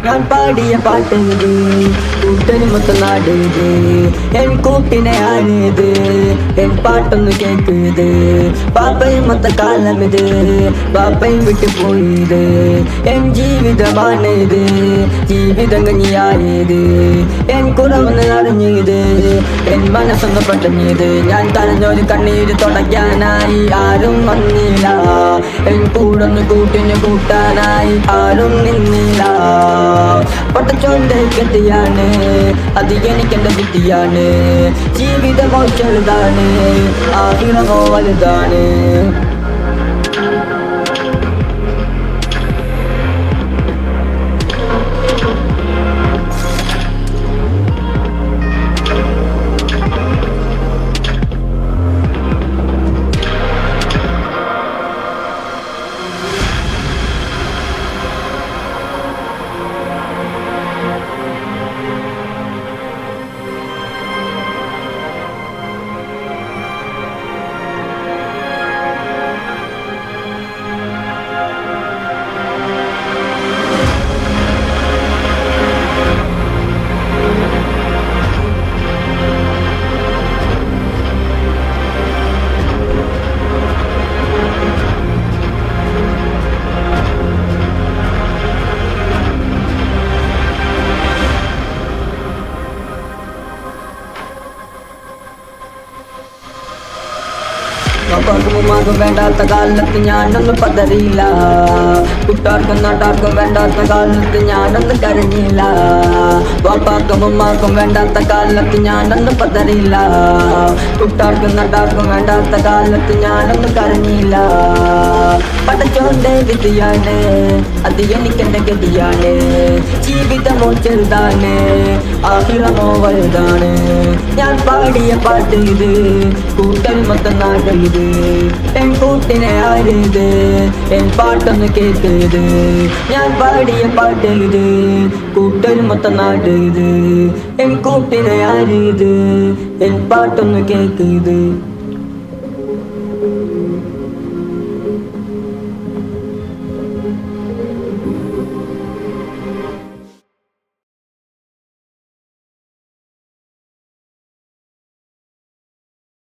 ഞാൻ പാടിയ പാട്ടിത് കൂട്ടന് മൊത്തം നാടിത് എൻ കൂട്ടിനെ ആണിത് എൻ പാട്ടൊന്ന് കേൾക്കുത് പാപ്പയും മൊത്ത കാലമിത് പാപ്പയും വിട്ടു പോയത് എൻ ജീവിതമാണിത് ജീവിതം കഞ്ഞിയായത് എൻ കുറവൊന്ന് അറിഞ്ഞത് എൻ മനസ്സൊന്ന് പെട്ടഞ്ഞത് ഞാൻ തലഞ്ഞൊരു കണ്ണീര് തുടയ്ക്കാനായി ആരും വന്നില്ല എൻ കൂടൊന്ന് കൂട്ടിന് കൂട്ടാനായി ആരും നിന്നില്ല പട്ടച്ചോന്റെ ഗതിയാണ് അത് എനിക്കെന്റെ വിധിയാണ് ജീവിതമോ ചെറുതാണ് ആഗ്രഹമോ വലുതാണ് ഉമ്മാക്കും വേണ്ടാത്ത കാലത്ത് ഞാനൊന്നും പതറിയില്ല കുട്ടാർക്കും നാട്ടാർക്കും വേണ്ടാത്ത കാലത്ത് ഞാനൊന്നും കരഞ്ഞില്ല പാപ്പാക്കും ഉമ്മാക്കും വേണ്ടാത്ത കാലത്ത് ഞാനൊന്നും പതറിയില്ല കുട്ടാർക്കും നാട്ടാർക്കും വേണ്ടാത്ത കാലത്ത് ഞാനൊന്നും കരഞ്ഞില്ല പടച്ചോന്റെ വിധിയാണ് അത് എനിക്കെന്റെ ഗതിയാണ് ജീവിതമോ ചെറുതാണ് ആഗ്രഹമോ വലുതാണ് ഞാൻ പാടിയ പാട്ട് ഇത് കൂട്ടൽ മൊത്തം നാടത് എൻ കൂട്ടിനെ ആരുത് എൻ പാട്ടൊന്ന് കേൾക്കരുത് ഞാൻ പാടിയ പാട്ട് ഇത് കൂട്ടൽ മൊത്തം നാടത് എൻ കൂട്ടിനെ ആരുത് എൻ പാട്ടൊന്ന് കേൾക്കരുത്